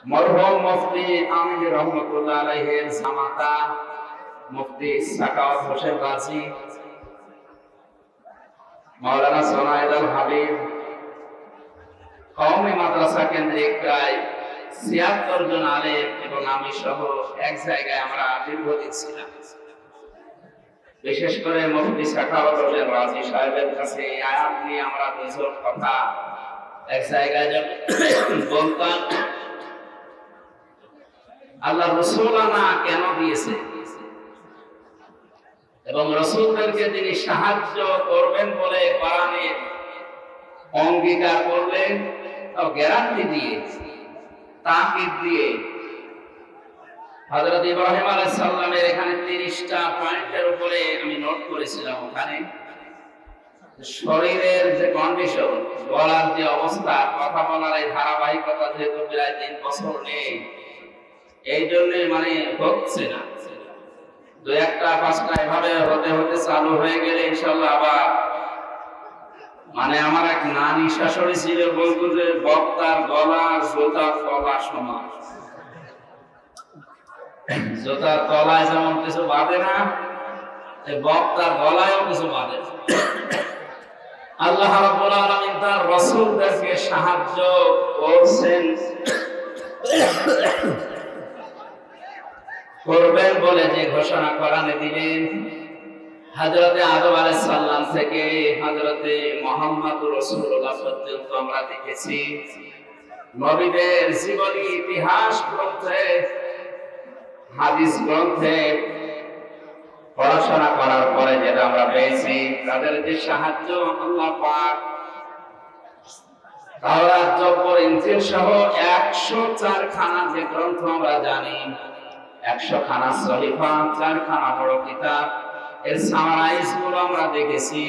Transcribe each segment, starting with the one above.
মরহুম মুফতি আমিন রহমাতুল্লাহ আলাইহির জামাতা মুফতি সাকাওয়াত হোসেন গাজী, মাওলানা সোনায়েদুল হাবিব কওমি মাদ্রাসা কেন্দ্রিক প্রায় ৭৬ জন আলেম এবং আমি সহ এক জায়গায় আমরা দীর্ঘদিন ছিলাম। বিশেষ করে মুফতি সাকাওয়াত হোসেন গাজী সাহেবের কাছে এই আয়াত নিয়ে আমরা দুজন কথা এক জায়গায় বলতাম। আল্লাহ রাসূলানা কেন দিয়েছে এবং রাসূলদেরকে তিনি সাহায্য করবেন বলে কোরআনে অঙ্গীকার করলেন, ও গ্যারান্টি দিয়ে তাকিদ দিয়ে। হযরত ইব্রাহিম আলাইহিস সালামের এখানে ৩০টা পয়েন্টের উপরে আমি নোট করেছিলাম। ওখানে শরীরের যে কন্ডিশন, গলার যে অবস্থা, কথা বলার এই ধারাবাহিকতা যেহেতু প্রায় ৩ বছর নেই, এই জন্যই হচ্ছে না। ২-১টা ৫টা এভাবে হতে হতে চালু হয়ে গেলে ইনশাআল্লাহ আবার আমার এক নানি শাশুড়ি ছিল, বলতো যে বক্তার গলা জোতার তলা সমান। জোতার তলায় যেমন কিছু বাঁধে না, বক্তার গলায়ও কিছু বাঁধে। আল্লাহ রাব্বুল আলামিন তার রাসূলদেরকে সাহায্য করছেন, করবেন বলে যে ঘোষণা কোরআনে দিলেন। হযরতে আদম আলাইহিস সালাম থেকে হযরতে মুহাম্মদুর রাসূলুল্লাহ পর্যন্ত আমরা দেখেছি নবীদের জীবনী ইতিহাস গ্রন্থে, হাদিস গ্রন্থে পড়াশোনা করার পরে যেটা আমরা পেয়েছি, তাদের যে সাহায্য আল্লাহ পাক তাওরাত, জবর, ইনজিল সহ ১০৪ খানা যে গ্রন্থ আমরা জানি, ১০০ খানা সহিফা, ৪ খানা বড় কিতাব, এর সামারাইজ গুলো আমরা দেখেছি।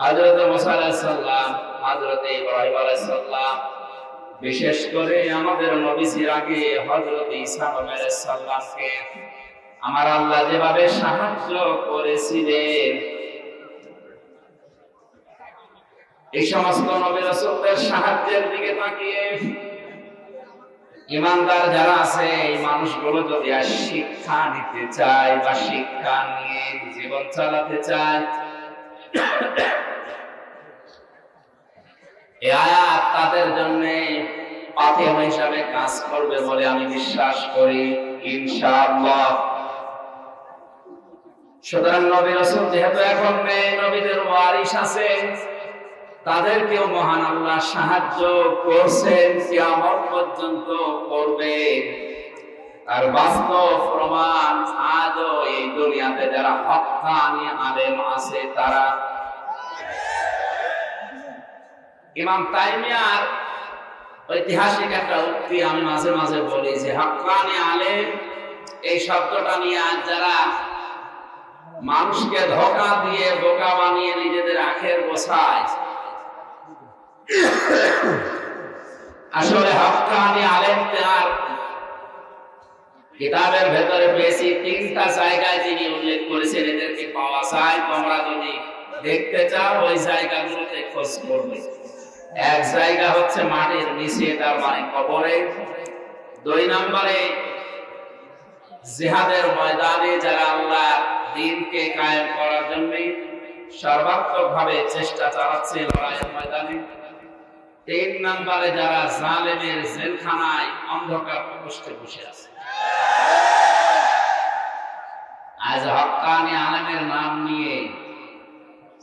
হযরত মুসা আলাইহিস সালাম, হযরত ইব্রাহিম আলাইহিস সালাম, বিশেষ করে আমাদের নবীজির আগে হযরত ঈসা আলাইহিস সালামকে আমার আল্লাহ যেভাবে সাহায্য করেছিলেন, এই সমস্ত নবী রাসূলদের সাহায্যের দিকে তাকিয়ে ইমানদার যারা আছে এই মানুষগুলো যদি আর শিক্ষা নিতে চায় বা শিক্ষা নিয়ে জীবন চালাতে চায়, এই আয়াত তাদের জন্য পাথেয় হিসাবে কাজ করবে বলে আমি বিশ্বাস করি ইনশাআল্লাহ। সুতরাং নবী রাসূল যেহেতু এখন নেই, নবীদের ওয়ারিস আছে, তাদেরকেও মহান আল্লাহ সাহায্য করছেন, কিয়ামত পর্যন্ত করবে। আর বাস্তব প্রমাণ আজও এই দুনিয়াতে যারা হক্কানি আলেম আছে তারা। ইমাম তাইমিয়ার ঐতিহাসিক একটা উক্তি আমি মাঝে মাঝে বলি যে হক্কানি আলেম এই শব্দটা নিয়ে আজ যারা মানুষকে ধোঁকা দিয়ে বোকা বানিয়ে নিজেদের আখের বসায়, আসলে হক্কানি আলেম তার কিতাবের ভেতরে পেয়েছি ৩টা জায়গায় তিনি উল্লেখ করেছেন, এদেরকে পাওয়া যায়। তোমরা যদি দেখতে চাও ওই জায়গাগুলোতে খোঁজ করবে। এক জায়গা হচ্ছে মাটির নিচে, তার কবরে। ২ নম্বরে জিহাদের ময়দানে যারা আল্লাহ দ্বীনকে কায়েম করার জন্য সর্বাত্মকভাবে চেষ্টা চালাচ্ছে লড়াইয়ের ময়দানে। ৩ নম্বরে যারা জালেমের জেলখানায় অন্ধকার প্রকোষ্ঠে বসে আছে। আজ হক্কানি আলেমের নাম নিয়ে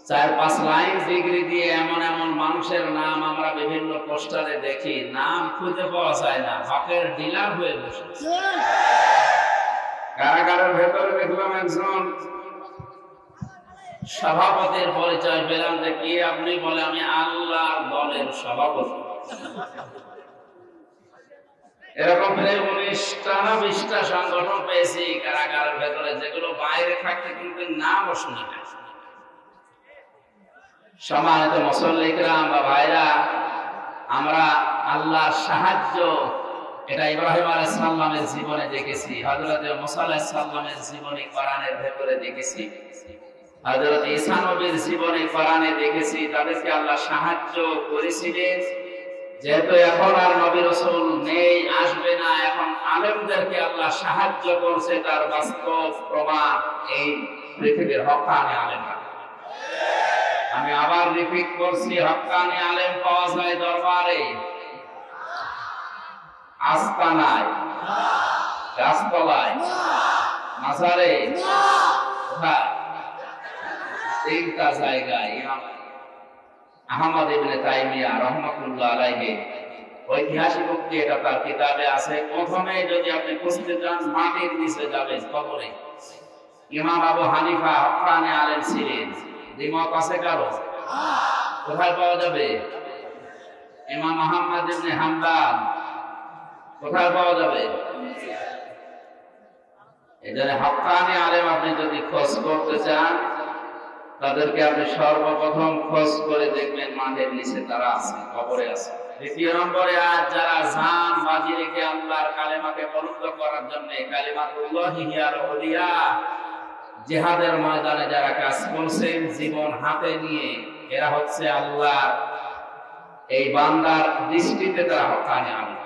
৪-৫ লাইন ডিগ্রি দিয়ে এমন এমন মানুষের নাম আমরা বিভিন্ন পোস্টারে দেখি, নাম খুঁজে পাওয়া যায় না, হকের ডিলার হয়ে বসে। কারাগারের ভেতরে দেখলাম একজন সভাপতির পরিচয় পেলাম, যে কি আপনি? বলে আমি আল্লাহর দলের সভাপতি। এরকম ১৯টা না ২০টা সংগঠন পেয়েছি কারাগারের ভেতরে, যেগুলো বাইরে থাকতে কিন্তু নামও শুনি না। সম্মানিত মুসল্লি কিরাম বা ভাইরা, আমরা আল্লাহর সাহায্য এটা ইব্রাহিম আলাইহিস সালামের জীবনে দেখেছি, হযরত মুসা আলাইহিস সালামের জীবনী কোরআনের ভেতরে দেখেছি, হযরত ঈসা নবীর জীবনে কোরআনে দেখেছি। তাদেরকে আল্লাহ সাহায্য করেছিলেন যেহেতু এখন আর নবী রাসূল নেই, আসবে না, এখন আলেমদেরকে আল্লাহ সাহায্য করছে, তার বাস্তব প্রমাণ এই পৃথিবীর হক্কানি আলেমরা। আমি আবার রিপিট করছি, হক্কানি আলেম পাওয়া যায় দরবারে, আস্তানায়, গাছতলায়, মাজারে, কোথায়? তিনটা জায়গায়। ইমাম আহমদ ইবনে তাইমিয়া রাহমাতুল্লাহ আলাইহি ঐতিহাসিক উক্তি, এটা তার কিতাবে আছে। প্রথমে যদি আপনি খুঁজতে চান, মাটির নিচে যাবেন, কবরে। ইমাম আবু হানিফা হক্কানি আলেম ছিলেন, দ্বিমত আছে কারো? কোথায় পাওয়া যাবে? ইমাম আহমদ ইবনে হাম্বল কোথায় পাওয়া যাবে? এজন্য হক্কানি আলেম আপনি যদি খোঁজ করতে চান, তাদেরকে আপনি সর্বপ্রথম খোঁজ করে দেখবেন মাটির নিচে তারা আছে, কবরে আছে। দ্বিতীয় নম্বরে, আজ যারা জান বাজি রেখে আল্লাহর কালেমাকে বলন্দ করার জন্য, কালিমাতুল্লাহি হিয়াল উলিয়া, জিহাদের ময়দানে যারা কাজ করছেন জীবন হাতে নিয়ে, এরা হচ্ছে আল্লাহ এই বান্দার দৃষ্টিতে তারা হক্কানি আলেম।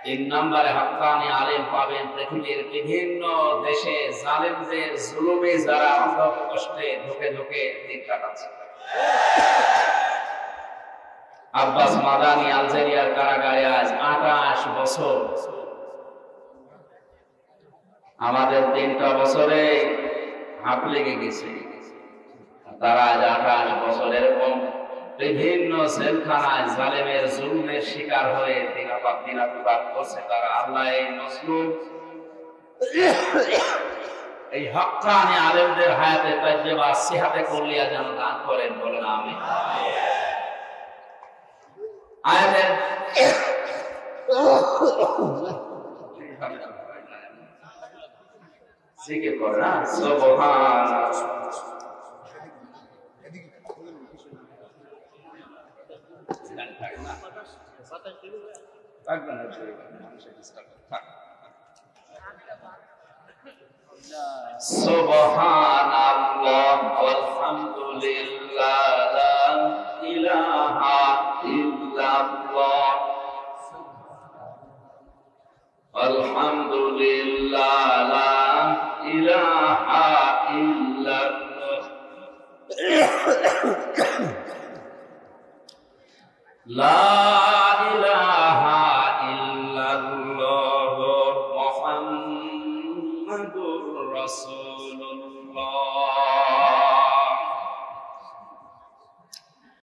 তিন নম্বরে হক্কানি আলেম পাবেন পৃথিবীর বিভিন্ন দেশে জালেমদের জুলুমে যারা অন্ধ কষ্টে ধুকে ধুকে দিন কাটাচ্ছে। আব্বাস মাদানি আলজেরিয়ার কারাগারে আজ 28 বছর। আমাদের 3টা বছরে হাঁপ লেগে গেছে, তারা আজ 28 বছর এরকম বিভিন্ন জেলখানায় জালেমের জুলুমের শিকার হয়ে দিনাপাত করছে তারা। আল্লাহ এই মজলুম, এই হক্কানি আলেমদের হায়াতে তাজ্জেবা সিহাতে কুল্লিয়া যেন দান করেন, বলেন আমিন। আয়াতের জিকির করে না, সুবহানাল্লাহ। সুবহানাল্লাহ ওয়ালহামদুলিল্লাহ লা ইলাহা ইল্লাল্লাহ আলহামদুলিল্লাহ লা ইলাহা ইল্লাল্লাহ লা